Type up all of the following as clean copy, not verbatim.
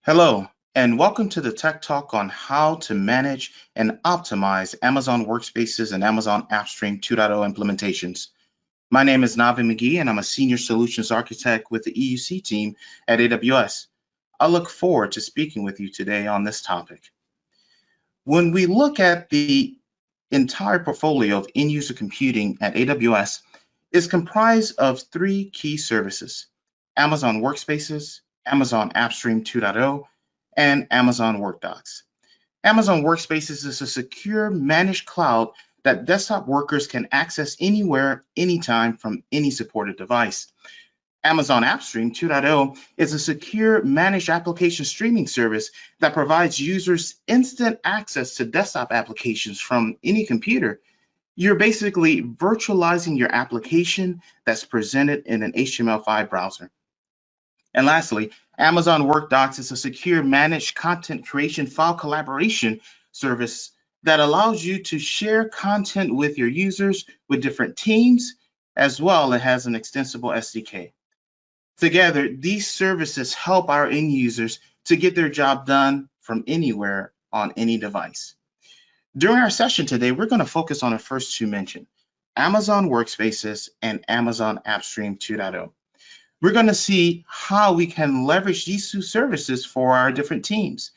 Hello, and welcome to the Tech Talk on how to manage and optimize Amazon Workspaces and Amazon AppStream 2.0 implementations. My name is Navi McGee, and I'm a Senior Solutions Architect with the EUC team at AWS. I look forward to speaking with you today on this topic. When we look at the entire portfolio of end user computing at AWS, is comprised of three key services: Amazon Workspaces, Amazon AppStream 2.0, and Amazon WorkDocs. Amazon Workspaces is a secure managed cloud that desktop workers can access anywhere, anytime from any supported device. Amazon AppStream 2.0 is a secure managed application streaming service that provides users instant access to desktop applications from any computer. You're basically virtualizing your application that's presented in an HTML5 browser. And lastly, Amazon WorkDocs is a secure managed content creation file collaboration service that allows you to share content with your users with different teams, as well. It has an extensible SDK. Together, these services help our end users to get their job done from anywhere on any device. During our session today, we're going to focus on the first two mentioned, Amazon Workspaces and Amazon AppStream 2.0. We're going to see how we can leverage these two services for our different teams.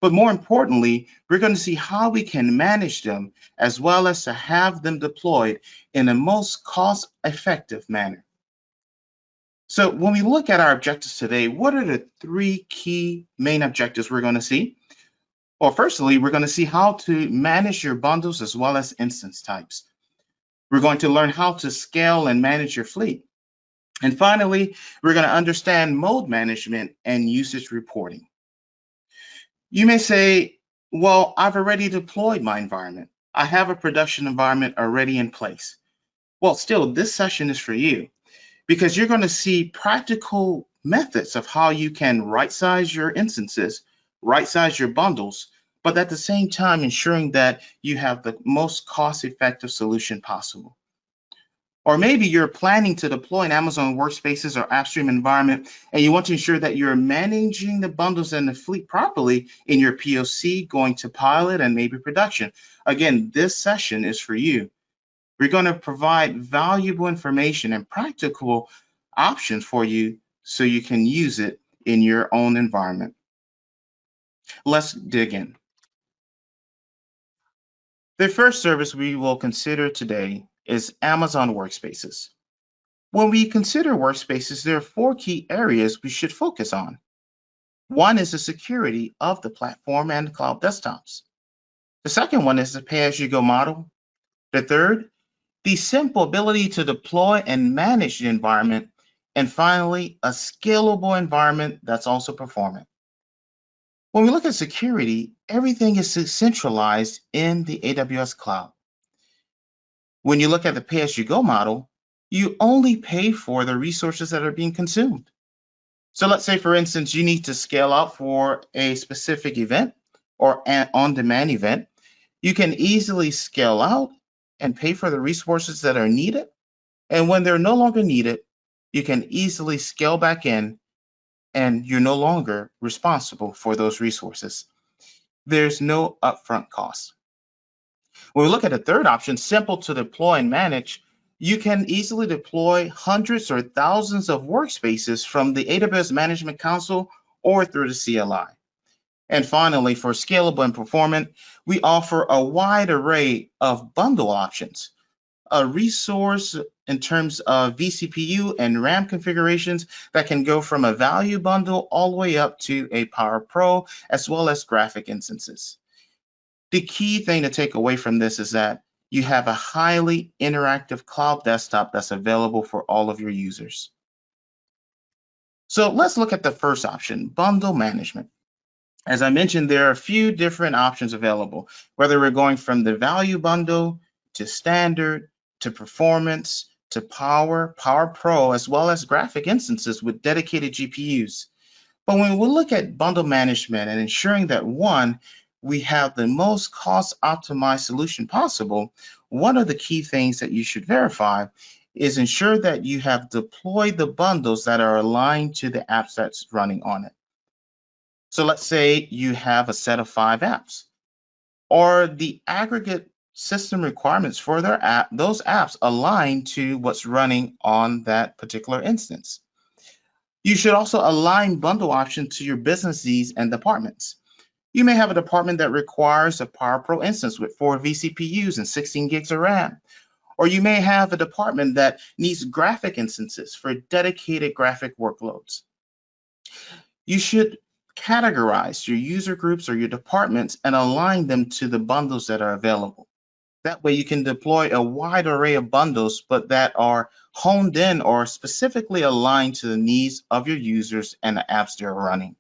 But more importantly, we're going to see how we can manage them as well as to have them deployed in the most cost-effective manner. So when we look at our objectives today, what are the three key main objectives we're going to see? Well, firstly, we're going to see how to manage your bundles as well as instance types. We're going to learn how to scale and manage your fleet. And finally, we're going to understand mode management and usage reporting. You may say, well, I've already deployed my environment. I have a production environment already in place. Well, still, this session is for you because you're going to see practical methods of how you can right-size your instances, right-size your bundles, but at the same time ensuring that you have the most cost-effective solution possible. Or maybe you're planning to deploy an Amazon Workspaces or AppStream environment, and you want to ensure that you're managing the bundles and the fleet properly in your POC, going to pilot and maybe production. Again, this session is for you. We're going to provide valuable information and practical options for you so you can use it in your own environment. Let's dig in. The first service we will consider today is Amazon Workspaces. When we consider workspaces, there are four key areas we should focus on. One is the security of the platform and cloud desktops. The second one is the pay-as-you-go model. The third, the simple ability to deploy and manage the environment. And finally, a scalable environment that's also performant. When we look at security, everything is centralized in the AWS cloud. When you look at the pay-as-you-go model, you only pay for the resources that are being consumed. So let's say, for instance, you need to scale out for a specific event or an on-demand event. You can easily scale out and pay for the resources that are needed. And when they're no longer needed, you can easily scale back in and you're no longer responsible for those resources. There's no upfront cost. When we look at the third option, simple to deploy and manage, you can easily deploy hundreds or thousands of workspaces from the AWS Management Console or through the CLI. And finally, for scalable and performant, we offer a wide array of bundle options, a resource in terms of vCPU and RAM configurations that can go from a value bundle all the way up to a Power Pro, as well as graphic instances. The key thing to take away from this is that you have a highly interactive cloud desktop that's available for all of your users. So let's look at the first option, bundle management. As I mentioned, there are a few different options available, whether we're going from the value bundle to standard, to performance, to Power Pro, as well as graphic instances with dedicated GPUs. But when we look at bundle management and ensuring that, one, we have the most cost-optimized solution possible, one of the key things that you should verify is ensure that you have deployed the bundles that are aligned to the apps that's running on it. So let's say you have a set of 5 apps, or the aggregate system requirements for those apps align to what's running on that particular instance. You should also align bundle options to your business needs and departments. You may have a department that requires a Power Pro instance with 4 vCPUs and 16 gigs of RAM. Or you may have a department that needs graphic instances for dedicated graphic workloads. You should categorize your user groups or your departments and align them to the bundles that are available. That way you can deploy a wide array of bundles, but that are honed in or specifically aligned to the needs of your users and the apps they're running.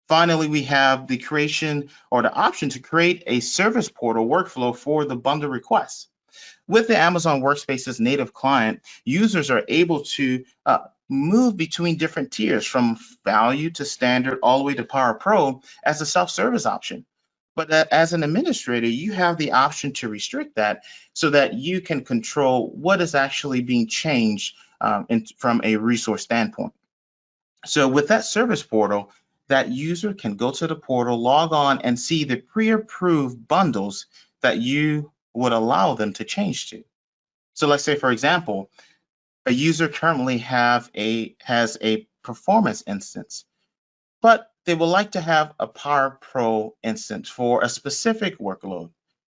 Finally, we have the creation or the option to create a service portal workflow for the bundle requests. With the Amazon Workspaces native client, users are able to move between different tiers from value to standard all the way to Power Pro as a self-service option. But as an administrator, you have the option to restrict that so that you can control what is actually being changed from a resource standpoint. So with that service portal, that user can go to the portal, log on, and see the pre-approved bundles that you would allow them to change to. So let's say, for example, a user currently has a performance instance, but they would like to have a Power Pro instance for a specific workload.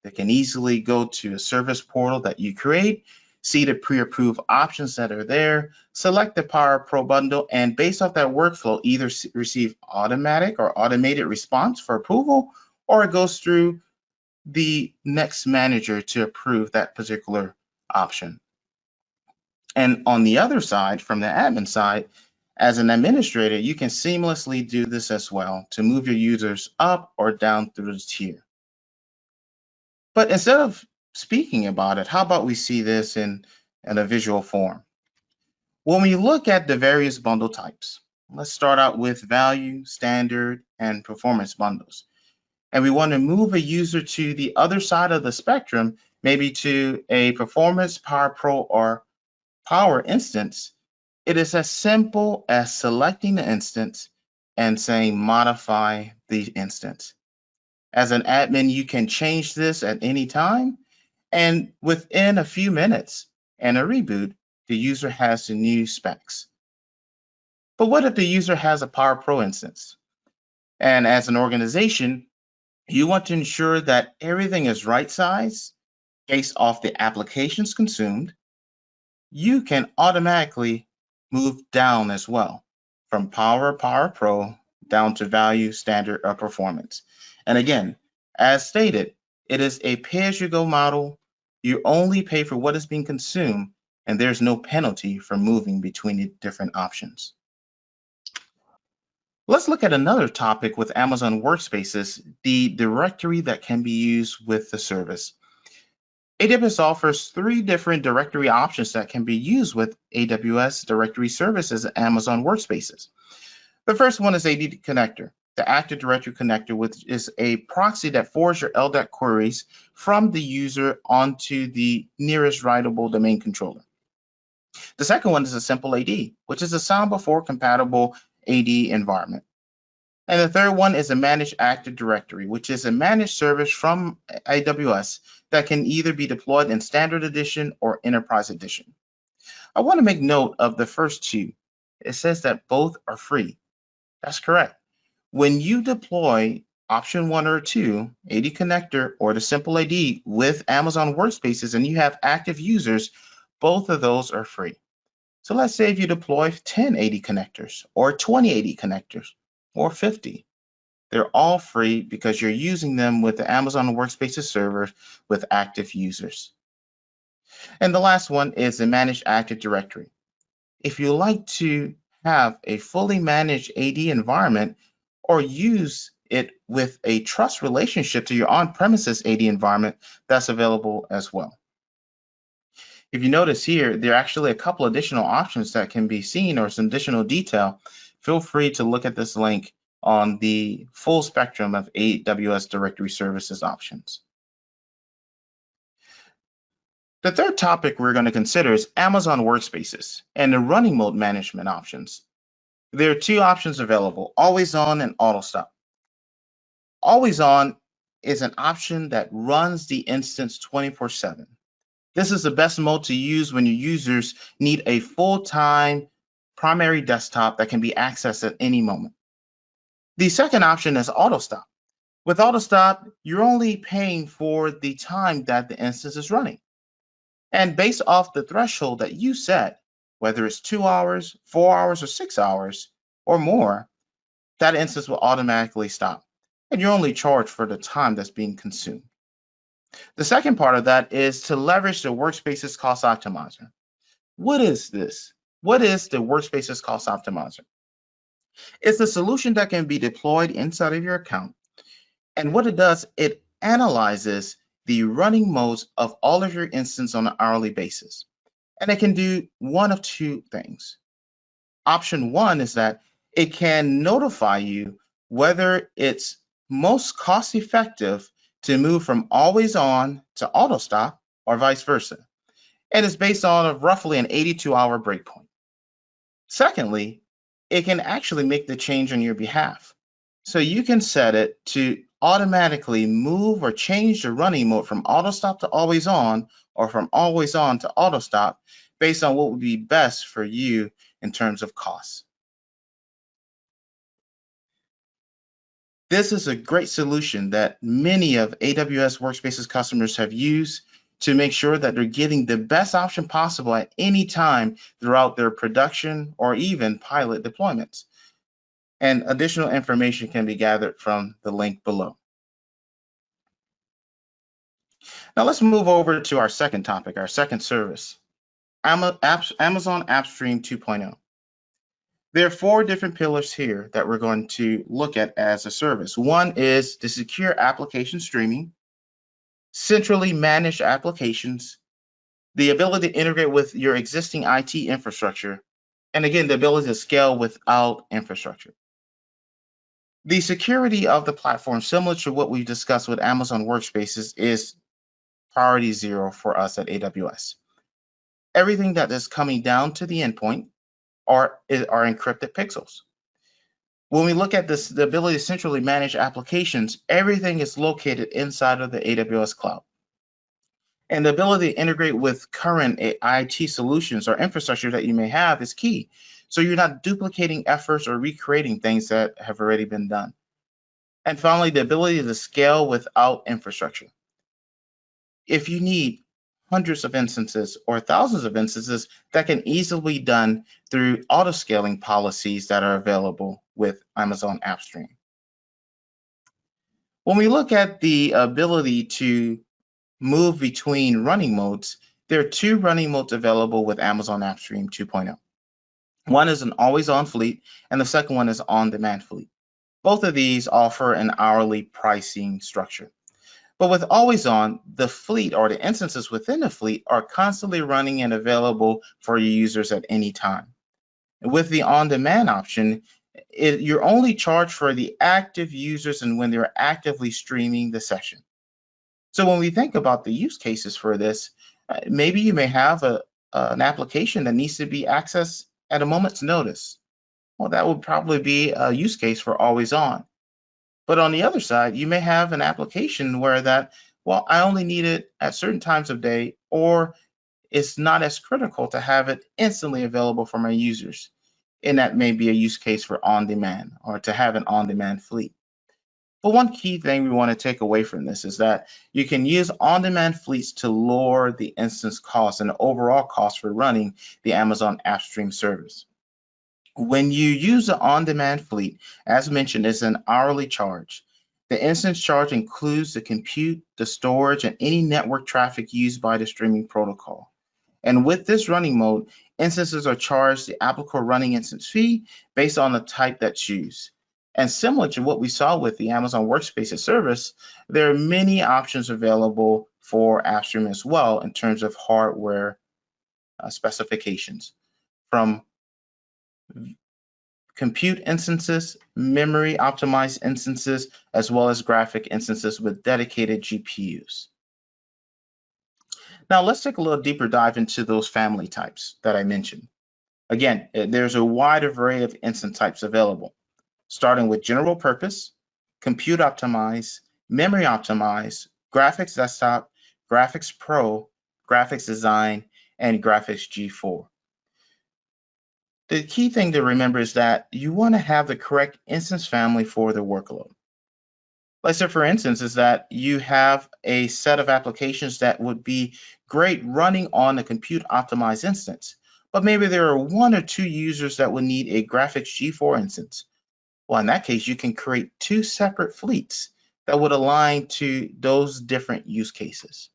They can easily go to a service portal that you create, see the pre-approved options that are there, select the Power Pro bundle, and based off that workflow, either receive automatic or automated response for approval, or it goes through the next manager to approve that particular option. And on the other side, from the admin side, as an administrator, you can seamlessly do this as well to move your users up or down through the tier. But instead of speaking about it, how about we see this in a visual form? When we look at the various bundle types, let's start out with value, standard, and performance bundles. And we want to move a user to the other side of the spectrum, maybe to a performance, Power Pro, or Power instance. It is as simple as selecting the instance and saying modify the instance. As an admin, you can change this at any time, and within a few minutes and a reboot, the user has the new specs. But what if the user has a Power Pro instance? And as an organization, you want to ensure that everything is right size based off the applications consumed. You can automatically move down as well from Power Pro down to value, standard, or performance. And again, as stated, it is a pay-as-you-go model. You only pay for what is being consumed, and there's no penalty for moving between the different options. Let's look at another topic with Amazon Workspaces, the directory that can be used with the service. AWS offers 3 different directory options that can be used with AWS Directory Services and Amazon Workspaces. The first one is AD Connector, the Active Directory Connector, which is a proxy that forwards your LDAP queries from the user onto the nearest writable domain controller. The second one is a Simple AD, which is a Sound Before compatible AD environment. And the third one is a Managed Active Directory, which is a managed service from AWS that can either be deployed in Standard Edition or Enterprise Edition. I want to make note of the first two. It says that both are free. That's correct. When you deploy option 1 or 2, AD Connector or the Simple AD with Amazon Workspaces and you have active users, both of those are free. So let's say if you deploy 10 AD connectors or 20 AD connectors or 50. They're all free because you're using them with the Amazon Workspaces server with active users. And the last one is the Managed Active Directory. If you like to have a fully managed AD environment or use it with a trust relationship to your on-premises AD environment, that's available as well. If you notice here, there are actually a couple additional options that can be seen or some additional detail. Feel free to look at this link on the full spectrum of AWS Directory Services options. The third topic we're going to consider is Amazon Workspaces and the running mode management options. There are two options available, always on and auto stop. Always on is an option that runs the instance 24/7. This is the best mode to use when your users need a full-time primary desktop that can be accessed at any moment. The second option is auto stop. With auto stop, you're only paying for the time that the instance is running. And based off the threshold that you set, whether it's 2 hours, 4 hours, or 6 hours or more, that instance will automatically stop. And you're only charged for the time that's being consumed. The second part of that is to leverage the WorkSpaces Cost Optimizer. What is this? What is the WorkSpaces Cost Optimizer? It's a solution that can be deployed inside of your account. And what it does, it analyzes the running modes of all of your instances on an hourly basis. And it can do one of two things. Option one is that it can notify you whether it's most cost effective to move from always on to auto stop or vice versa. And it's based on roughly an 82-hour breakpoint. Secondly, it can actually make the change on your behalf. So you can set it to automatically move or change the running mode from auto stop to always on, or from always on to auto stop, based on what would be best for you in terms of costs. This is a great solution that many of AWS Workspaces customers have used to make sure that they're getting the best option possible at any time throughout their production or even pilot deployments. And additional information can be gathered from the link below. Now let's move over to our second topic, our second service, Amazon AppStream 2.0. There are four different pillars here that we're going to look at as a service. One is the secure application streaming, centrally managed applications, the ability to integrate with your existing IT infrastructure, and again, the ability to scale without infrastructure. The security of the platform, similar to what we've discussed with Amazon Workspaces, is priority zero for us at AWS. Everything that is coming down to the endpoint are encrypted pixels. When we look at this, the ability to centrally manage applications, everything is located inside of the AWS cloud. And the ability to integrate with current IT solutions or infrastructure that you may have is key. So you're not duplicating efforts or recreating things that have already been done. And finally, the ability to scale without infrastructure. If you need hundreds of instances or thousands of instances, that can easily be done through auto-scaling policies that are available with Amazon AppStream. When we look at the ability to move between running modes, there are two running modes available with Amazon AppStream 2.0. One is an always-on fleet, and the second one is on-demand fleet. Both of these offer an hourly pricing structure. But with always on, the fleet or the instances within the fleet are constantly running and available for your users at any time. With the on-demand option, you're only charged for the active users and when they're actively streaming the session. So when we think about the use cases for this, maybe you may have an application that needs to be accessed at a moment's notice. Well, that would probably be a use case for always on. But on the other side, you may have an application where well, I only need it at certain times of day, or it's not as critical to have it instantly available for my users. And that may be a use case for on-demand or to have an on-demand fleet. But one key thing we want to take away from this is that you can use on-demand fleets to lower the instance cost and the overall cost for running the Amazon AppStream service. When you use an on-demand fleet, as mentioned, it's an hourly charge. The instance charge includes the compute, the storage, and any network traffic used by the streaming protocol. And with this running mode, instances are charged the applicable running instance fee based on the type that's used. And similar to what we saw with the Amazon Workspaces service, there are many options available for AppStream as well in terms of hardware specifications, from compute instances, memory optimized instances, as well as graphic instances with dedicated GPUs. Now let's take a little deeper dive into those family types that I mentioned. Again, there's a wide array of instance types available, starting with general purpose, compute optimized, memory optimized, graphics desktop, graphics pro, graphics design, and graphics G4. The key thing to remember is that you want to have the correct instance family for the workload. Let's say, for instance, is that you have a set of applications that would be great running on a compute optimized instance, but maybe there are 1 or 2 users that would need a graphics G4 instance. Well, in that case, you can create 2 separate fleets that would align to those different use cases.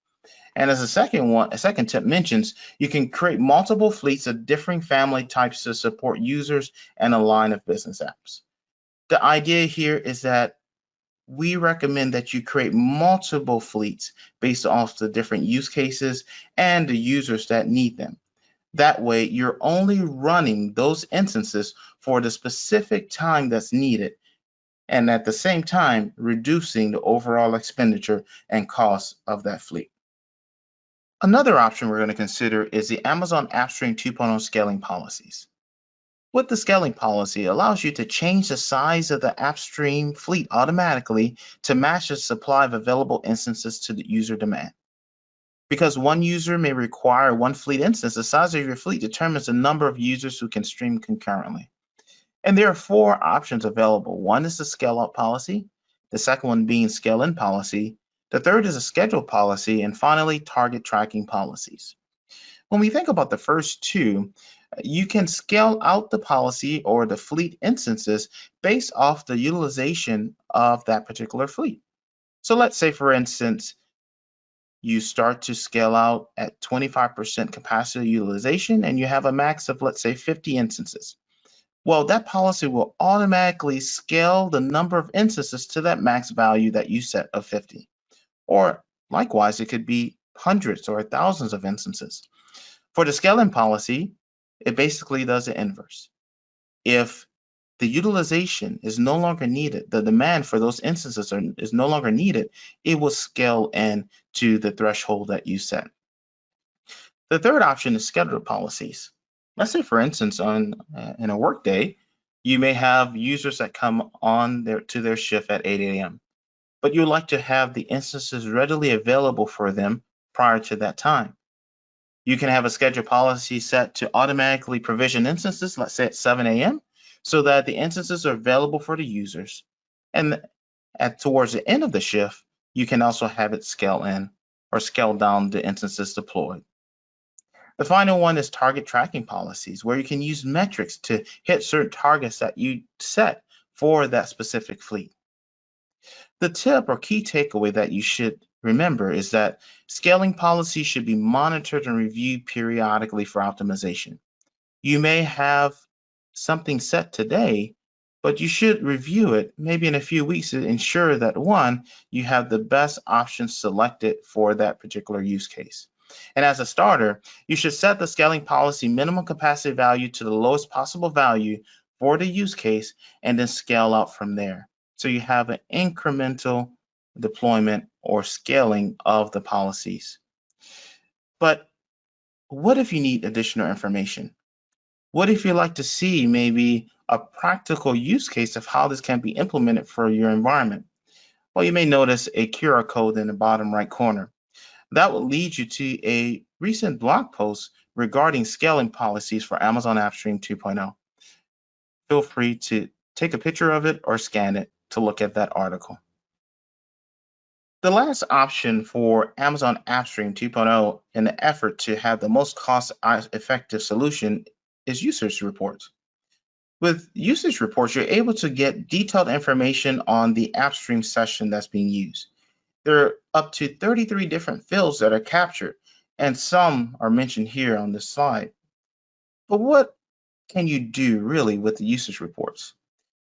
And as a second tip mentions, you can create multiple fleets of differing family types to support users and a line of business apps. The idea here is that we recommend that you create multiple fleets based off the different use cases and the users that need them. That way, you're only running those instances for the specific time that's needed, and at the same time, reducing the overall expenditure and cost of that fleet. Another option we're going to consider is the Amazon AppStream 2.0 scaling policies. With the scaling policy, it allows you to change the size of the AppStream fleet automatically to match the supply of available instances to the user demand. Because one user may require 1 fleet instance, the size of your fleet determines the number of users who can stream concurrently. And there are 4 options available. One is the scale up policy, the second one being scale in policy, the third is a schedule policy, and finally, target tracking policies. When we think about the first 2, you can scale out the policy or the fleet instances based off the utilization of that particular fleet. So let's say, for instance, you start to scale out at 25% capacity utilization and you have a max of, let's say, 50 instances. Well, that policy will automatically scale the number of instances to that max value that you set of 50. Or likewise, it could be hundreds or thousands of instances. For the scaling policy, it basically does the inverse. If the utilization is no longer needed, the demand for those instances is no longer needed, it will scale in to the threshold that you set. The third option is schedule policies. Let's say, for instance, in a workday, you may have users that come on to their shift at 8 a.m., but you would like to have the instances readily available for them prior to that time. You can have a schedule policy set to automatically provision instances, let's say at 7 a.m., so that the instances are available for the users. And towards the end of the shift, you can also have it scale in or scale down the instances deployed. The final one is target tracking policies, where you can use metrics to hit certain targets that you set for that specific fleet. The tip or key takeaway that you should remember is that scaling policies should be monitored and reviewed periodically for optimization. You may have something set today, but you should review it maybe in a few weeks to ensure that, 1, you have the best options selected for that particular use case. And as a starter, you should set the scaling policy minimum capacity value to the lowest possible value for the use case and then scale out from there. So you have an incremental deployment or scaling of the policies. But what if you need additional information? What if you'd like to see maybe a practical use case of how this can be implemented for your environment? Well, you may notice a QR code in the bottom right corner. That will lead you to a recent blog post regarding scaling policies for Amazon AppStream 2.0. Feel free to take a picture of it or scan it to look at that article. The last option for Amazon AppStream 2.0 in the effort to have the most cost-effective solution is usage reports. With usage reports, you're able to get detailed information on the AppStream session that's being used. There are up to 33 different fields that are captured, and some are mentioned here on this slide. But what can you do really with the usage reports?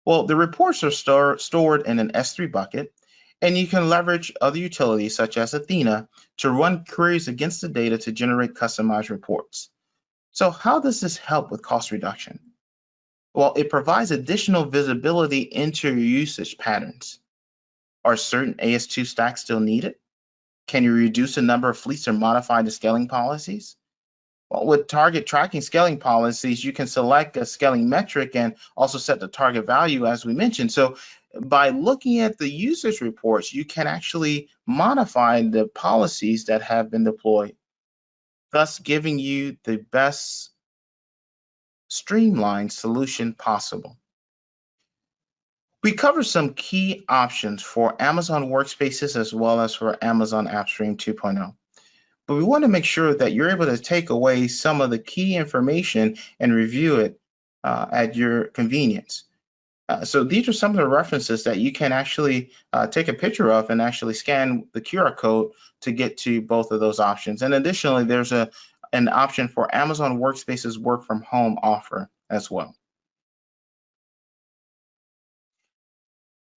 Well, the reports are stored in an S3 bucket, and you can leverage other utilities such as Athena to run queries against the data to generate customized reports. So how does this help with cost reduction? Well, it provides additional visibility into your usage patterns. Are certain AS2 stacks still needed? Can you reduce the number of fleets or modify the scaling policies? Well, with target tracking scaling policies, you can select a scaling metric and also set the target value as we mentioned. So by looking at the usage reports, you can actually modify the policies that have been deployed, thus giving you the best streamlined solution possible. We cover some key options for Amazon Workspaces as well as for Amazon AppStream 2.0. But we want to make sure that you're able to take away some of the key information and review it at your convenience. So these are some of the references that you can actually take a picture of and actually scan the QR code to get to both of those options. And additionally, there's an option for Amazon Workspaces work from home offer as well.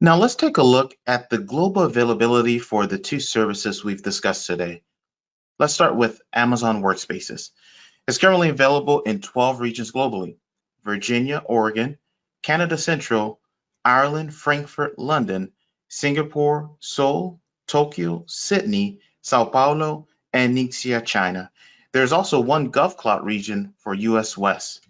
Now let's take a look at the global availability for the two services we've discussed today. Let's start with Amazon Workspaces. It's currently available in 12 regions globally: Virginia, Oregon, Canada Central, Ireland, Frankfurt, London, Singapore, Seoul, Tokyo, Sydney, Sao Paulo, and Ningxia, China. There's also one GovCloud region for US West.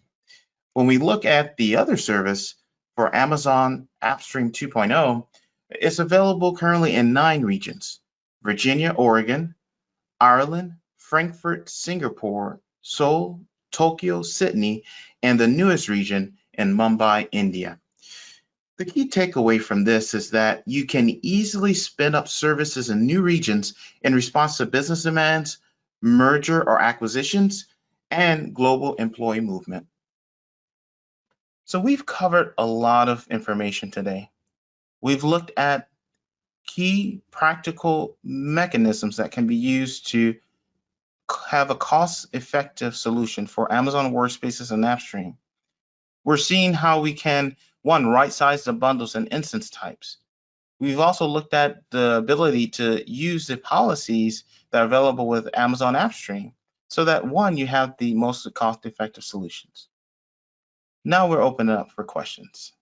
When we look at the other service for Amazon AppStream 2.0, it's available currently in 9 regions: Virginia, Oregon, Ireland, Frankfurt, Singapore, Seoul, Tokyo, Sydney, and the newest region in Mumbai, India. The key takeaway from this is that you can easily spin up services in new regions in response to business demands, merger or acquisitions, and global employee movement. So we've covered a lot of information today. We've looked at key practical mechanisms that can be used to have a cost-effective solution for Amazon Workspaces and AppStream. We're seeing how we can, one, right-size the bundles and instance types. We've also looked at the ability to use the policies that are available with Amazon AppStream so that, one, you have the most cost-effective solutions. Now we're opening up for questions.